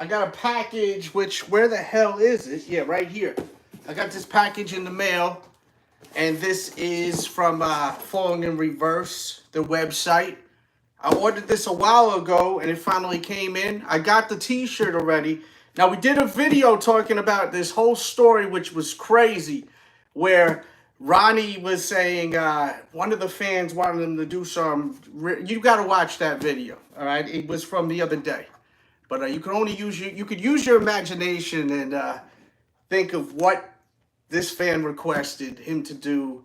I got a package, which, where the hell is it? Yeah, right here. I got this package in the mail, and this is from Falling in Reverse, the website. I ordered this a while ago, and it finally came in. I got the t-shirt already. Now, we did a video talking about this whole story, which was crazy, where Ronnie was saying one of the fans wanted him to do some... You got to watch that video, all right? It was from the other day. But you can only use you could use your imagination and think of what this fan requested him to do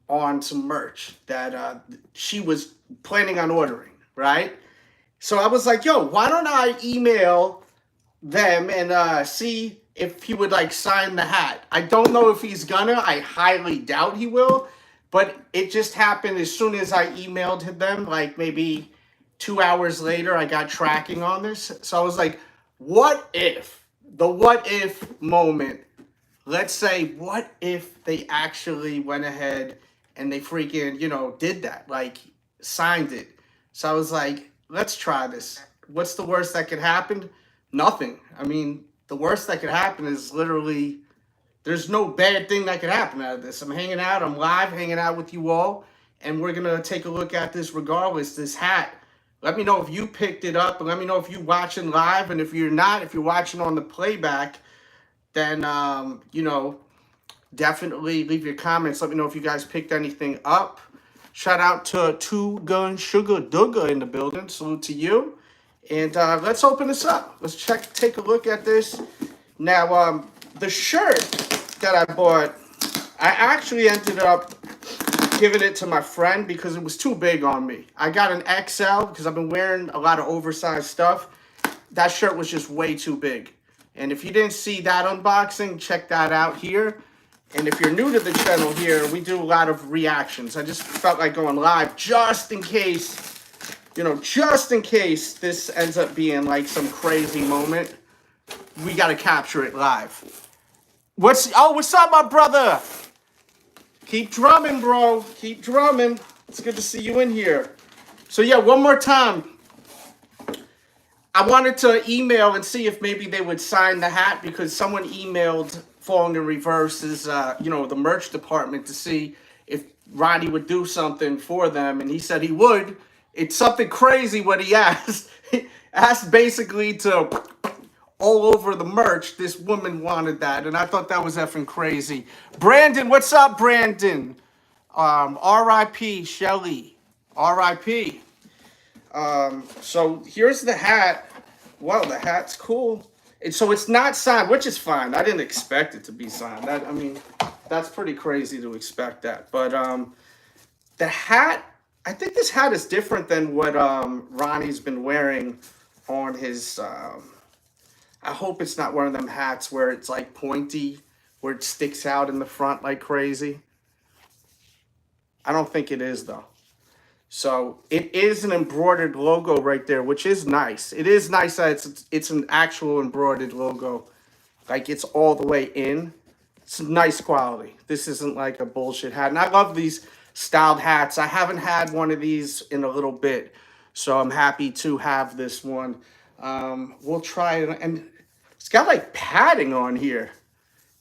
on some merch that she was planning on ordering, right? So I was like, yo, why don't I email them and see if he would like sign the hat? I don't know if he's gonna. I highly doubt he will. But it just happened as soon as I emailed them, like maybe 2 hours later, I got tracking on this. So I was like, what if? The what if moment. Let's say, what if they actually went ahead and they freaking, did that, like signed it. So I was like, let's try this. What's the worst that could happen? Nothing. I mean, the worst that could happen is literally, there's no bad thing that could happen out of this. I'm hanging out, I'm live, hanging out with you all, and we're going to take a look at this regardless, this hat. Let me know if you picked it up, and let me know if you're watching live, and if you're not, if you're watching on the playback, then, definitely leave your comments. Let me know if you guys picked anything up. Shout out to Two Gun Sugar Dugga in the building. Salute to you. And let's open this up. Let's take a look at this. Now, the shirt that I bought, I actually ended up giving it to my friend because it was too big on me. I got an XL because I've been wearing a lot of oversized stuff. That shirt was just way too big. And if you didn't see that unboxing, check that out here. And if you're new to the channel here, we do a lot of reactions. I just felt like going live just in case, just in case this ends up being like some crazy moment. We got to capture it live. What's up, my brother? Keep drumming, bro. Keep drumming. It's good to see you in here. So, yeah, one more time. I wanted to email and see if maybe they would sign the hat because someone emailed Falling in Reverse's, the merch department to see if Ronnie would do something for them. And he said he would. It's something crazy what he asked. He asked basically to... all over the merch, this woman wanted that, and I thought that was effing crazy. Brandon, what's up, Brandon? R.I.P. Shelly. R.I.P. So here's the hat. Wow, the hat's cool. So it's not signed, which is fine. I didn't expect it to be signed. That's pretty crazy to expect that. But the hat, I think this hat is different than what Ronnie's been wearing on his... I hope it's not one of them hats where it's like pointy, where it sticks out in the front like crazy. I don't think it is though. So it is an embroidered logo right there, which is nice. It is nice that it's an actual embroidered logo. Like it's all the way in. It's nice quality. This isn't like a bullshit hat. And I love these styled hats. I haven't had one of these in a little bit. So I'm happy to have this one. We'll try it, and it's got like padding on here.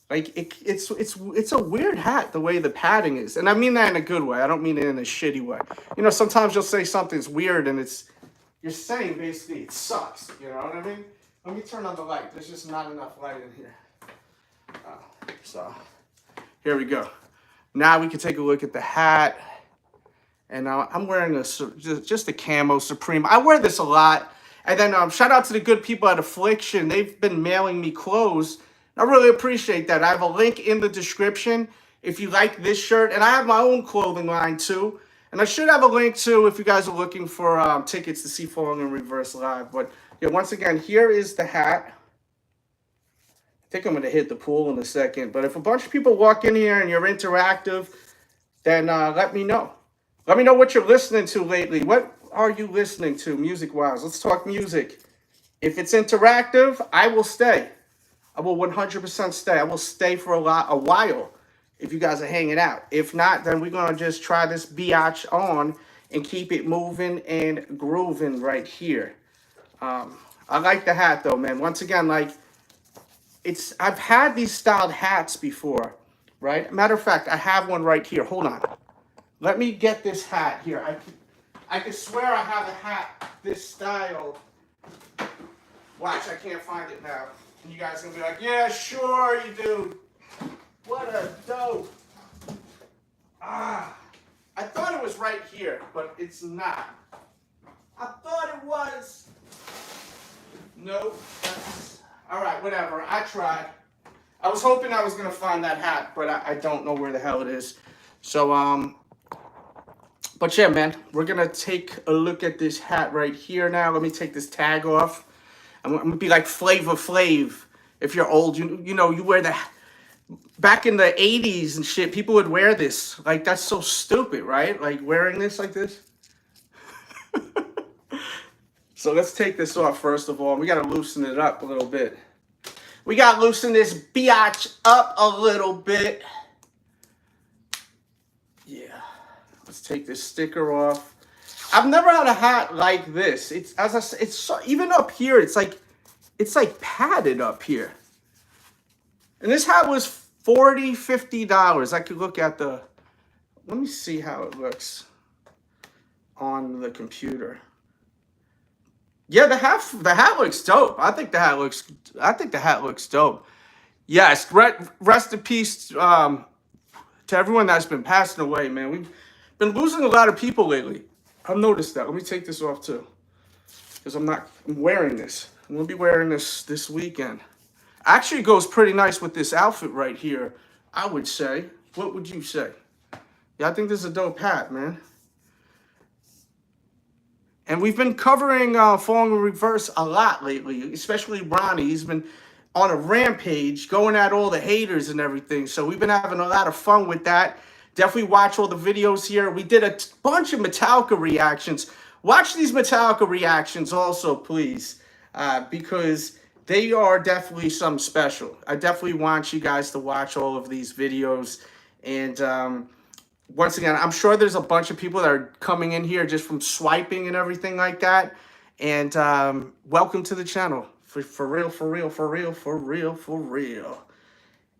Like it's a weird hat the way the padding is, and I mean that in a good way. I don't mean it in a shitty way. Sometimes you'll say something's weird, and you're saying basically it sucks. You know what I mean? Let me turn on the light. There's just not enough light in here. So here we go. Now we can take a look at the hat, and I'm wearing just a camo Supreme. I wear this a lot. And then shout out to the good people at Affliction. They've been mailing me clothes. I really appreciate that. I have a link in the description if you like this shirt. And I have my own clothing line too. And I should have a link too if you guys are looking for tickets to see Falling in Reverse live. But yeah, once again, here is the hat. I think I'm going to hit the pool in a second. But if a bunch of people walk in here and you're interactive, then let me know. Let me know what you're listening to lately. What are you listening to music-wise? Let's talk music. If it's interactive, I will stay. I will 100% stay. I will stay for a while if you guys are hanging out. If not, then we're going to just try this biatch on and keep it moving and grooving right here. I like the hat though, man. Once again, like I've had these styled hats before, right? Matter of fact, I have one right here. Hold on. Let me get this hat here. I can swear I have a hat this style. Watch, I can't find it now. And you guys are gonna be like, yeah, sure you do. What a dope. Ah, I thought it was right here, but it's not. I thought it was. Nope. All right, whatever. I tried. I was hoping I was gonna find that hat, but I don't know where the hell it is. So but yeah, man, we're gonna take a look at this hat right here now. Let me take this tag off. I'm gonna be like Flavor Flav. If you're old, you know you wear the. Back in the 80s and shit, people would wear this. Like, that's so stupid, right? Like, wearing this like this. So let's take this off first of all. We got to loosen it up a little bit. We got to loosen this biatch up a little bit. Yeah. Let's take this sticker off. I've never had a hat like this. It's, as I said, it's so, even up here, it's like padded up here. And this hat was $40, $50. I could look at the, let me see how it looks on the computer. Yeah, the hat looks dope. I think the hat looks dope. Yes, rest in peace to everyone that's been passing away, man. We've been losing a lot of people lately. I've noticed that. Let me take this off too. Because I'm wearing this. I'm gonna be wearing this weekend. Actually goes pretty nice with this outfit right here, I would say. What would you say? Yeah, I think this is a dope hat, man. And we've been covering Falling in Reverse a lot lately, especially Ronnie. He's been on a rampage, going at all the haters and everything. So we've been having a lot of fun with that. Definitely watch all the videos here. We did a bunch of Metallica reactions. Watch these Metallica reactions also, please, because they are definitely something special. I definitely want you guys to watch all of these videos. And once again, I'm sure there's a bunch of people that are coming in here just from swiping and everything like that. And welcome to the channel. For real, for real, for real, for real, for real.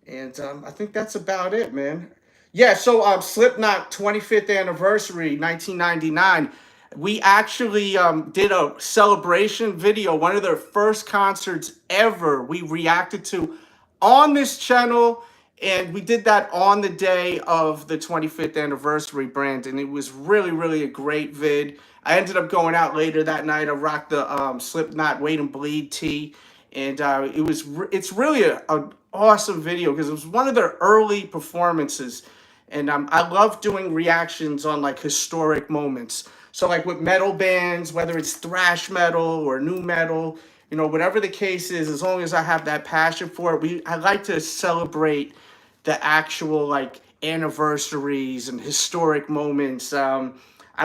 And I think that's about it, man. Yeah, so Slipknot 25th anniversary, 1999. We actually did a celebration video, one of their first concerts ever we reacted to on this channel. And we did that on the day of the 25th anniversary, Brandon. It was really, really a great vid. I ended up going out later that night. I rocked the Slipknot Wait and Bleed tee. And it's really an awesome video because it was one of their early performances. And I love doing reactions on like historic moments. So like with metal bands, whether it's thrash metal or new metal, you know, whatever the case is, as long as I have that passion for it, I like to celebrate the actual like anniversaries and historic moments. I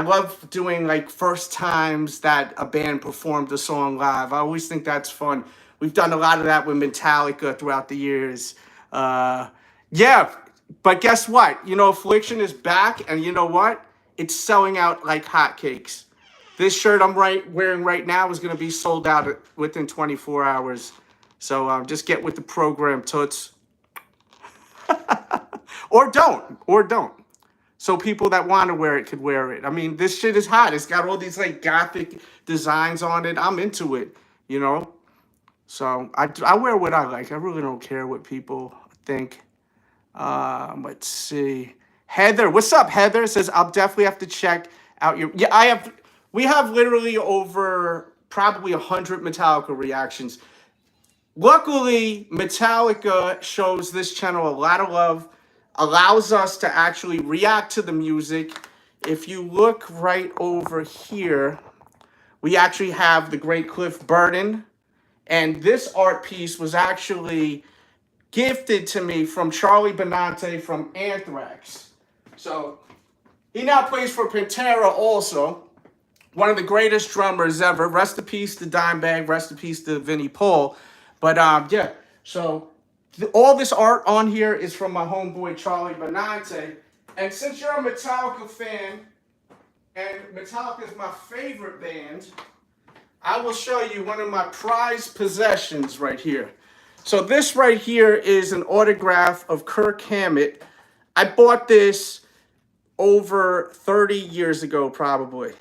love doing like first times that a band performed a song live. I always think that's fun. We've done a lot of that with Metallica throughout the years. Yeah, but guess what? You know, Affliction is back, and you know what? It's selling out like hotcakes. This shirt I'm wearing right now is going to be sold out within 24 hours. So just get with the program, toots. Or don't. So people that want to wear it could wear it. I mean, this shit is hot. It's got all these like gothic designs on it. I'm into it, you know. So I wear what I like. I really don't care what people think. Let's see. Heather, what's up, Heather? Says, I'll definitely have to check out your... Yeah, we have literally over probably 100 Metallica reactions. Luckily, Metallica shows this channel a lot of love, allows us to actually react to the music. If you look right over here, we actually have the great Cliff Burton. And this art piece was actually gifted to me from Charlie Benante from Anthrax. So he now plays for Pantera also. One of the greatest drummers ever. Rest in peace to Dimebag. Rest in peace to Vinnie Paul. But yeah, so all this art on here is from my homeboy Charlie Benante. And since you're a Metallica fan, and Metallica is my favorite band, I will show you one of my prized possessions right here. So this right here is an autograph of Kirk Hammett. I bought this over 30 years ago, probably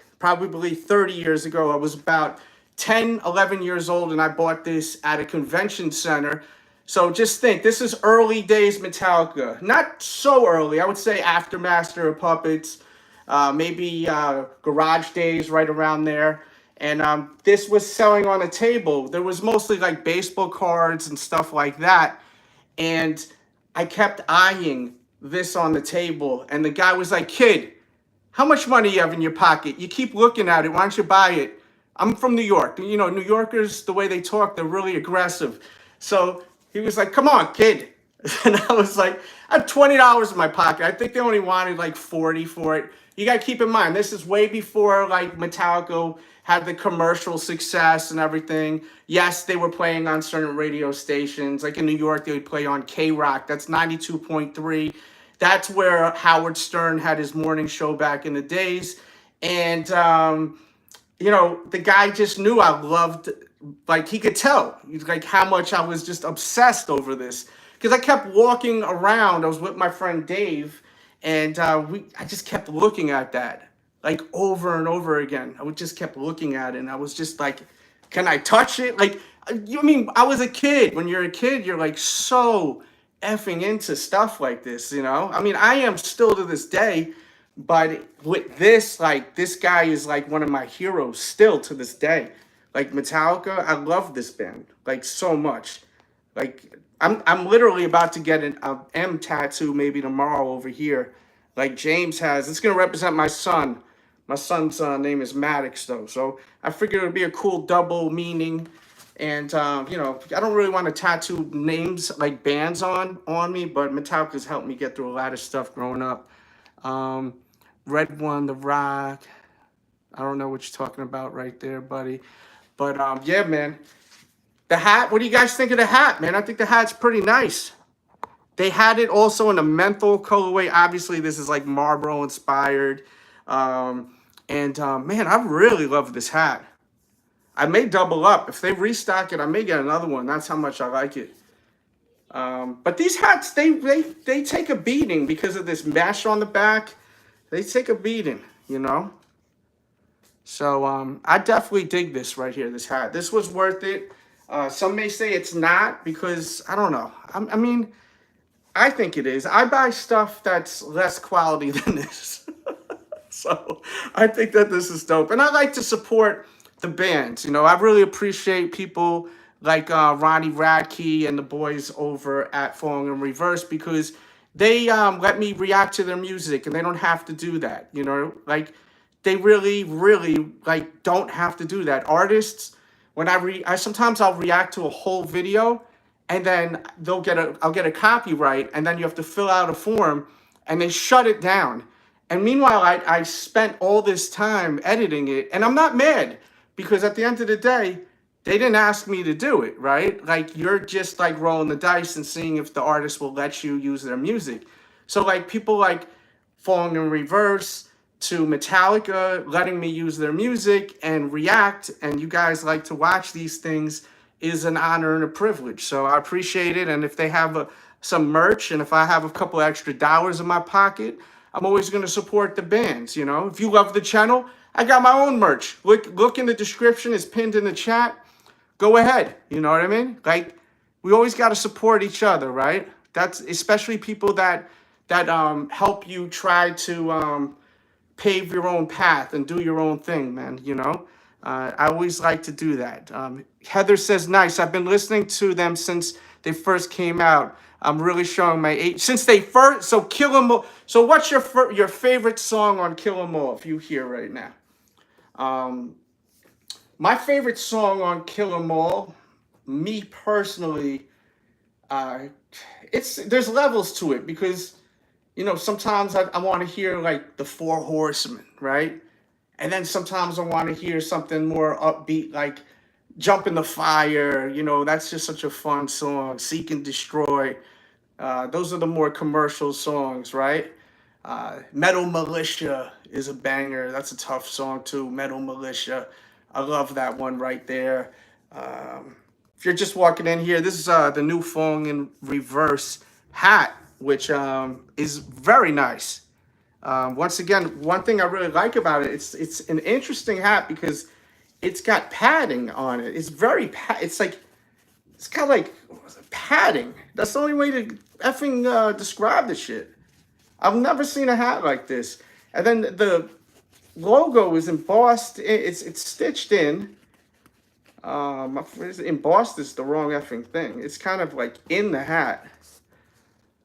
30 years ago. I was about 10, 11 years old, and I bought this at a convention center. So just think, this is early days Metallica. Not so early, I would say after Master of Puppets, maybe Garage Days, right around there. And this was selling on a table. There was mostly like baseball cards and stuff like that. And I kept eyeing this on the table. And the guy was like, "Kid, how much money you have in your pocket? You keep looking at it. Why don't you buy it?" I'm from New York. You know, New Yorkers, the way they talk, they're really aggressive. So he was like, "Come on, kid." And I was like, I have $20 in my pocket. I think they only wanted like 40 for it. You got to keep in mind, this is way before like Metallica had the commercial success and everything. Yes, they were playing on certain radio stations. Like in New York, they would play on K-Rock. That's 92.3. That's where Howard Stern had his morning show back in the days. And, you know, the guy just knew I loved, like he could tell, like how much I was just obsessed over this. Because I kept walking around. I was with my friend Dave, and I just kept looking at that, like over and over again. I would just kept looking at it, and I was just like, "Can I touch it?" Like, you mean I was a kid? When you're a kid, you're like so effing into stuff like this, you know? I mean, I am still to this day, but with this, like, this guy is like one of my heroes still to this day. Like Metallica, I love this band like so much. Like I'm literally about to get an M tattoo maybe tomorrow over here, like James has. It's gonna represent my son. My son's name is Maddox though, so I figured it would be a cool double meaning. And you know, I don't really want to tattoo names like bands on me, but Metallica's helped me get through a lot of stuff growing up. Um, Red One, The Rock. I don't know what you're talking about right there, buddy. But yeah, man. The hat, what do you guys think of the hat, man? I think the hat's pretty nice. They had it also in a menthol colorway. Obviously, this is like Marlboro inspired. Man, I really love this hat. I may double up. If they restock it, I may get another one. That's how much I like it. But these hats, they take a beating because of this mesh on the back. They take a beating, you know? So I definitely dig this right here, this hat. This was worth it. Some may say it's not because, I don't know. I mean, I think it is. I buy stuff that's less quality than this. So I think that this is dope. And I like to support the bands. You know, I really appreciate people like Ronnie Radke and the boys over at Falling in Reverse because they let me react to their music and they don't have to do that. You know, like they really, really like don't have to do that. Artists, when I sometimes I'll react to a whole video and then I'll get a copyright and then you have to fill out a form and they shut it down. And meanwhile, I spent all this time editing it and I'm not mad because at the end of the day, they didn't ask me to do it, right? Like you're just like rolling the dice and seeing if the artist will let you use their music. So like people like Falling in Reverse to Metallica letting me use their music and react, and you guys like to watch these things is an honor and a privilege. So I appreciate it. And if they have some merch and if I have a couple extra dollars in my pocket, I'm always going to support the bands. You know, if you love the channel, I got my own merch. Look in the description. It's pinned in the chat. Go ahead. You know what I mean? Like, we always got to support each other, right? That's especially people that help you try to pave your own path and do your own thing, man. You know, I always like to do that. Heather says, "Nice. I've been listening to them since they first came out. I'm really showing my age since they first. So Kill 'Em All. So what's your favorite song on Kill 'Em All? If you hear right now, my favorite song on Kill 'Em All, me personally, there's levels to it because you know sometimes I want to hear like the Four Horsemen, right? And then sometimes I want to hear something more upbeat like Jump in the Fire. You know, that's just such a fun song. Seek and Destroy. Those are the more commercial songs, right? Metal Militia is a banger. That's a tough song too. Metal Militia. I love that one right there. If you're just walking in here, this is the new Fong in Reverse hat, which is very nice. Once again, one thing I really like about it, it's an interesting hat because it's got padding on it. It's very it's got like padding. That's the only way to effing describe the shit. I've never seen a hat like this. And then the logo is embossed. It's stitched in. Embossed is the wrong effing thing. It's kind of like in the hat.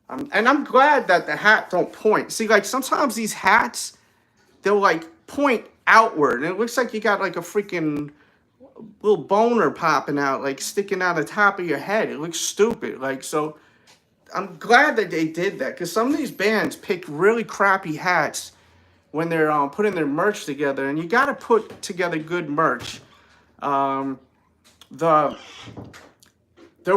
And I'm glad that the hat don't point. See, like sometimes these hats, they'll like point outward, and it looks like you got like a freaking little boner popping out, like sticking out the top of your head. It looks stupid. Like, so I'm glad that they did that, because some of these bands pick really crappy hats when they're putting their merch together, and you got to put together good merch. There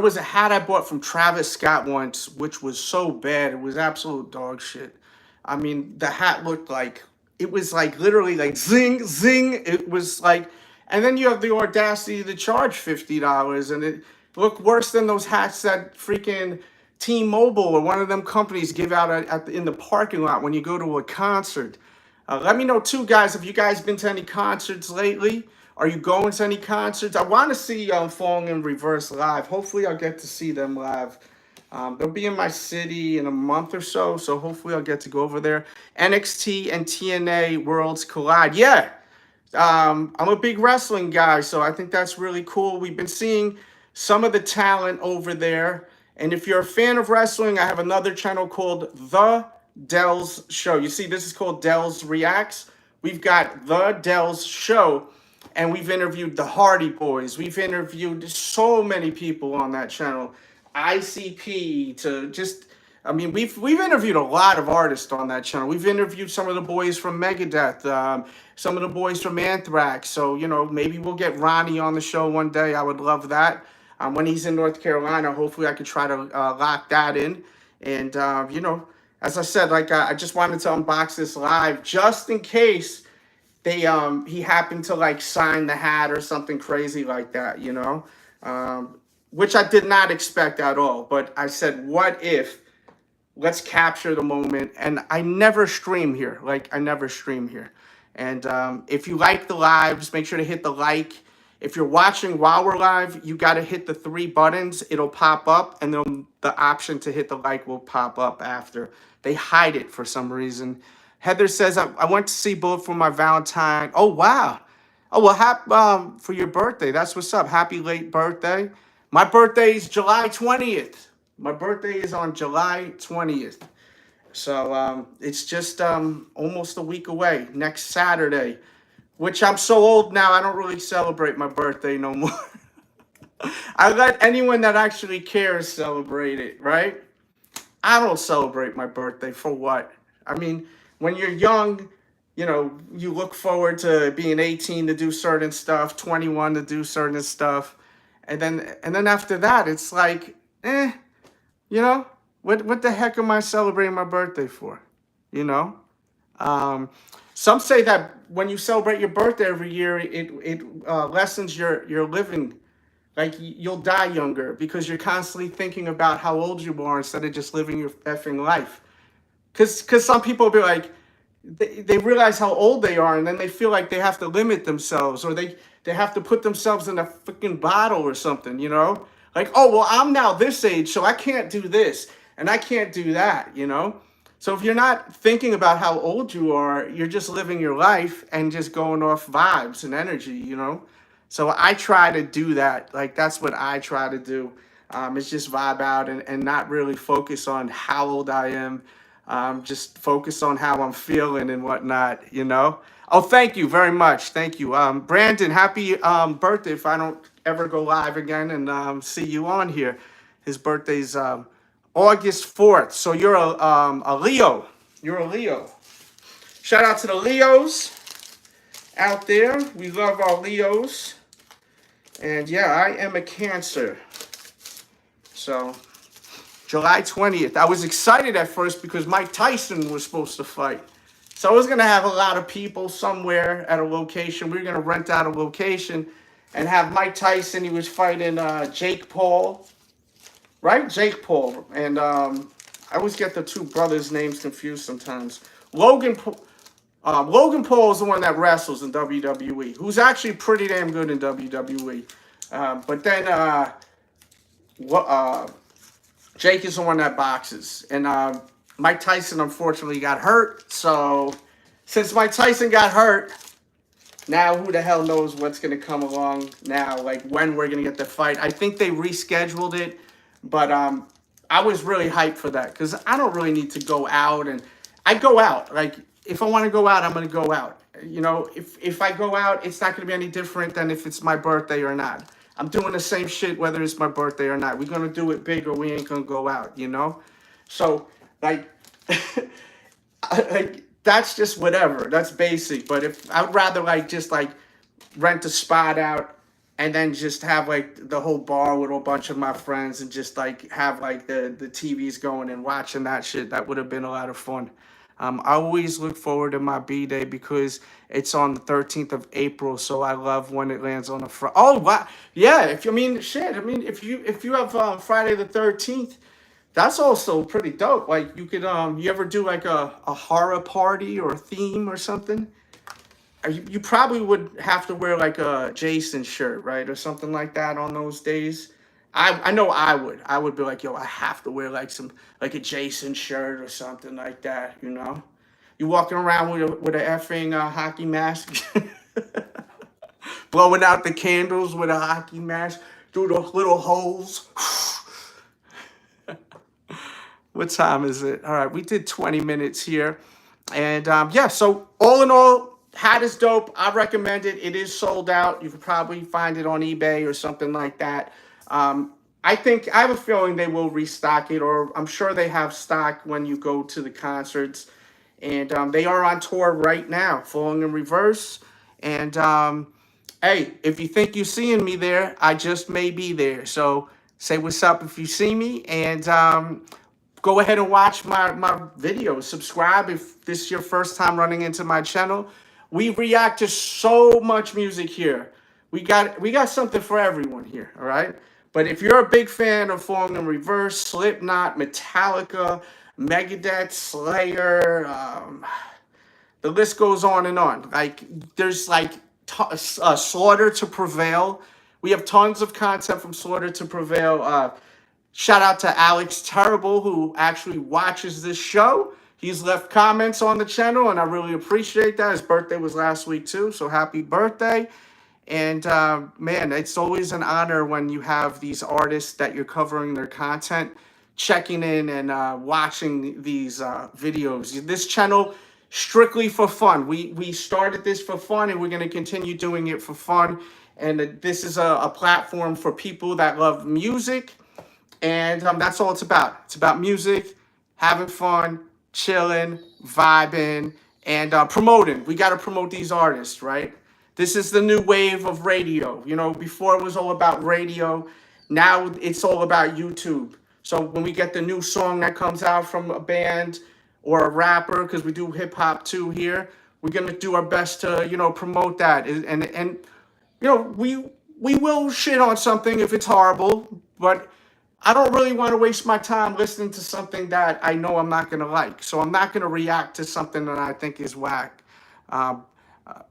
was a hat I bought from Travis Scott once, which was so bad. It was absolute dog shit. I mean, the hat looked like, it was like literally like zing, zing. It was like, and then you have the audacity to charge $50, and it looked worse than those hats that freaking T-Mobile or one of them companies give out in the parking lot when you go to a concert. Let me know too, guys, if you guys been to any concerts lately. Are you going to any concerts? I want to see Fong in Reverse live. Hopefully I'll get to see them live. They'll be in my city in a month or so, so hopefully I'll get to go over there. NXT and TNA Worlds Collide. Yeah, I'm a big wrestling guy, so I think that's really cool. We've been seeing some of the talent over there. And if you're a fan of wrestling, I have another channel called The Delz Show. You see, this is called Delz Reacts. We've got The Delz Show, and we've interviewed the Hardy Boys. We've interviewed so many people on that channel. ICP to just, I mean, we've interviewed a lot of artists on that channel. We've interviewed some of the boys from Megadeth, some of the boys from Anthrax. So, you know, maybe we'll get Ronnie on the show one day. I would love that. When he's in North Carolina, hopefully I could try to lock that in. And, you know, as I said, like, I just wanted to unbox this live just in case he happened to, like, sign the hat or something crazy like that, you know, which I did not expect at all. But I said, what if? Let's capture the moment. And I never stream here. Like, I never stream here. And if you like the lives, make sure to hit the like. If you're watching while we're live, you got to hit the 3 buttons. It'll pop up, and then the option to hit the like will pop up after. They hide it for some reason. Heather says, I went to see Bullet for my Valentine. Oh, wow. Oh, well, for your birthday. That's what's up. Happy late birthday. My birthday is July 20th. My birthday is on July 20th. So it's just almost a week away, next Saturday. Which I'm so old now, I don't really celebrate my birthday no more. I let anyone that actually cares celebrate it, right? I don't celebrate my birthday for what? I mean, when you're young, you know, you look forward to being 18 to do certain stuff, 21 to do certain stuff. And then after that, it's like, you know, what the heck am I celebrating my birthday for? You know? Some say that when you celebrate your birthday every year, it lessens your living. Like, you'll die younger because you're constantly thinking about how old you are instead of just living your effing life. Because some people will be like, they realize how old they are, and then they feel like they have to limit themselves, or they have to put themselves in a freaking bottle or something, you know? Like, oh, well, I'm now this age, so I can't do this, and I can't do that, you know? So if you're not thinking about how old you are, you're just living your life and just going off vibes and energy, you know? So I try to do that. Like, that's what I try to do. Is just vibe out and not really focus on how old I am. Just focus on how I'm feeling and whatnot, you know? Oh, thank you very much. Thank you. Brandon, happy birthday if I don't ever go live again and see you on here. His birthday's August 4th. So you're a Leo. You're a Leo. Shout out to the Leos out there. We love our Leos. And yeah, I am a Cancer. So July 20th. I was excited at first because Mike Tyson was supposed to fight. So I was going to have a lot of people somewhere at a location. We were going to rent out a location and have Mike Tyson. He was fighting Jake Paul, right? Jake Paul. And I always get the two brothers' names confused sometimes. Logan Paul is the one that wrestles in WWE, who's actually pretty damn good in WWE. But then Jake is the one that boxes. And Mike Tyson, unfortunately, got hurt. So since Mike Tyson got hurt, now who the hell knows what's going to come along now, like when we're going to get the fight. I think they rescheduled it, but I was really hyped for that because I don't really need to go out. And I go out. Like, if I want to go out, I'm going to go out. You know, if I go out, it's not going to be any different than if it's my birthday or not. I'm doing the same shit whether it's my birthday or not. We're going to do it big or we ain't going to go out, you know? So, like, that's just whatever. That's basic. But if I'd rather, like, just, like, rent a spot out and then just have, like, the whole bar with a bunch of my friends and just, like, have, like, the TVs going and watching that shit. That would have been a lot of fun. I always look forward to my B-Day because it's on the 13th of April, so I love when it lands on a Friday. Oh, wow. Yeah, if you have Friday the 13th, that's also pretty dope. Like, you could you ever do like a horror party or a theme or something? You probably would have to wear like a Jason shirt, right? Or something like that on those days. I know I would. I would be like, yo, I have to wear like a Jason shirt or something like that, you know? You walking around with a effing hockey mask, blowing out the candles with a hockey mask through the little holes. What time is it? All right, we did 20 minutes here. And yeah, so all in all, hat is dope. I recommend it. It is sold out. You could probably find it on eBay or something like that. I have a feeling they will restock it, or I'm sure they have stock when you go to the concerts. And they are on tour right now, Falling in Reverse. And hey, if you think you're seeing me there, I just may be there. So say what's up if you see me. And go ahead and watch my videos. Subscribe if this is your first time running into my channel. We react to so much music here. We got something for everyone here, all right? But if you're a big fan of Falling in Reverse, Slipknot, Metallica, Megadeth, Slayer, the list goes on and on. Like, there's like Slaughter to Prevail. We have tons of content from Slaughter to Prevail. Shout out to Alex Terrible, who actually watches this show. He's left comments on the channel, and I really appreciate that. His birthday was last week, too, so happy birthday. And, man, it's always an honor when you have these artists that you're covering their content, checking in and watching these videos. This channel, strictly for fun. We started this for fun, and we're going to continue doing it for fun. And this is a platform for people that love music. And that's all it's about. It's about music, having fun, chilling, vibing, and promoting. We got to promote these artists, right? This is the new wave of radio. You know, before it was all about radio. Now it's all about YouTube. So when we get the new song that comes out from a band or a rapper, because we do hip hop too here, we're going to do our best to, you know, promote that. And you know, we will shit on something if it's horrible, but I don't really want to waste my time listening to something that I know I'm not going to like. So I'm not going to react to something that I think is whack.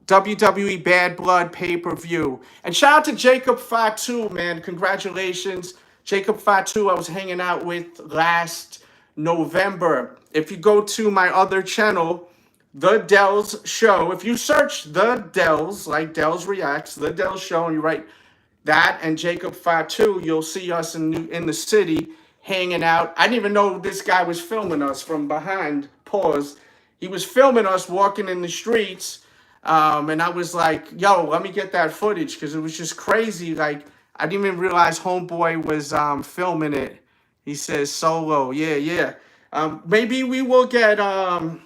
WWE Bad Blood pay-per-view. And shout out to Jacob Fatu, man. Congratulations. Jacob Fatu, I was hanging out with last November. If you go to my other channel, The Delz Show, if you search The Delz, like Delz Reacts, The Delz Show, and you write that and Jacob Fatu, you'll see us in the city hanging out. I didn't even know this guy was filming us from behind. Pause. He was filming us walking in the streets. And I was like, yo, let me get that footage because it was just crazy. Like, I didn't even realize Homeboy was filming it. He says solo. Yeah. Maybe we will get Roman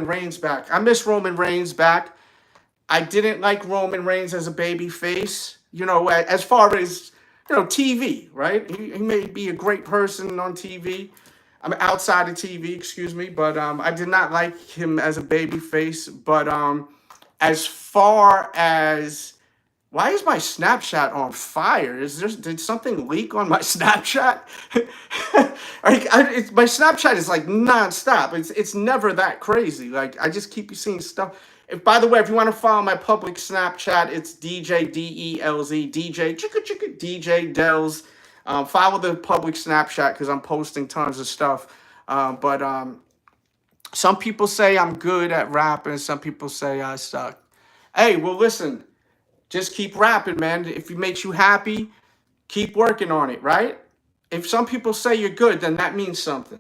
Reigns back. I miss Roman Reigns back. I didn't like Roman Reigns as a baby face, you know, as far as, you know, TV, right? He may be a great person on TV, I'm outside of TV, excuse me, but I did not like him as a baby face. But as far as why is my Snapchat on fire? Did something leak on my Snapchat? My Snapchat is like nonstop. It's never that crazy. Like I just keep seeing stuff. If by the way, if you want to follow my public Snapchat, it's DJ DELZ DJ chicka chicka DJ Delz. Follow the public Snapchat because I'm posting tons of stuff. But some people say I'm good at rapping. Some people say I suck. Hey, well listen. Just keep rapping, man. If it makes you happy, keep working on it, right? If some people say you're good, then that means something.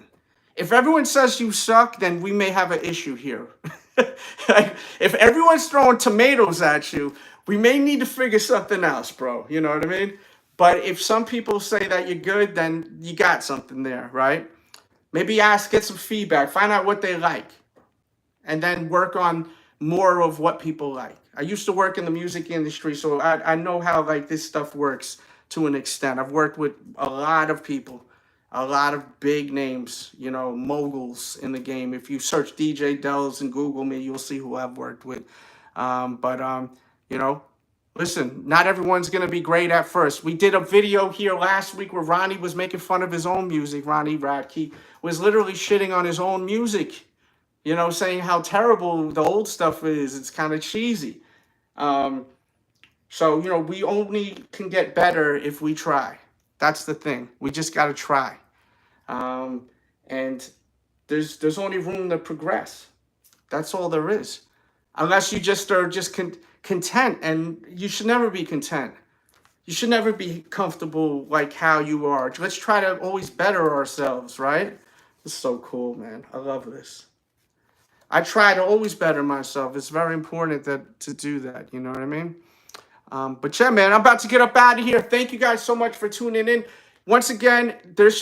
If everyone says you suck, then we may have an issue here. If everyone's throwing tomatoes at you, we may need to figure something else, bro. You know what I mean? But if some people say that you're good, then you got something there, right? Maybe get some feedback, find out what they like, and then work on more of what people like. I used to work in the music industry, so I know how like this stuff works to an extent. I've worked with a lot of people, a lot of big names, you know, moguls in the game. If you search DJ Delz and Google me, you'll see who I've worked with. You know, listen, not everyone's going to be great at first. We did a video here last week where Ronnie was making fun of his own music. Ronnie Radke was literally shitting on his own music. You know, saying how terrible the old stuff is. It's kind of cheesy. So, you know, we only can get better if we try. That's the thing. We just got to try. And there's only room to progress. That's all there is. Unless you just are just content. And you should never be content. You should never be comfortable like how you are. Let's try to always better ourselves, right? It's so cool, man. I love this. I try to always better myself. It's very important to do that. You know what I mean? But yeah, man, I'm about to get up out of here. Thank you guys so much for tuning in. Once again, there's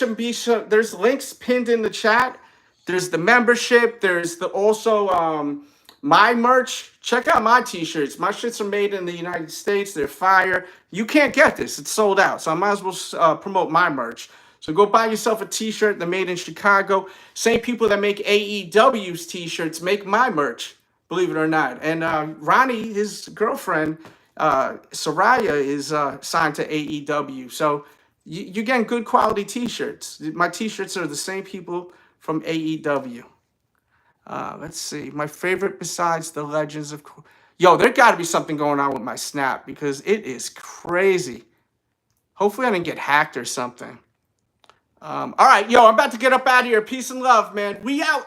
links pinned in the chat. There's the membership. There's also my merch. Check out my t-shirts. My shirts are made in the United States. They're fire. You can't get this. It's sold out. So I might as well promote my merch. So go buy yourself a t-shirt. They're made in Chicago. Same people that make AEW's t-shirts make my merch, believe it or not. And Ronnie, his girlfriend, Soraya, is signed to AEW. So you're getting good quality t-shirts. My t-shirts are the same people from AEW. Let's see. My favorite besides the Legends of... Yo, there got to be something going on with my Snap because it is crazy. Hopefully I didn't get hacked or something. All right, yo, I'm about to get up out of here. Peace and love, man. We out.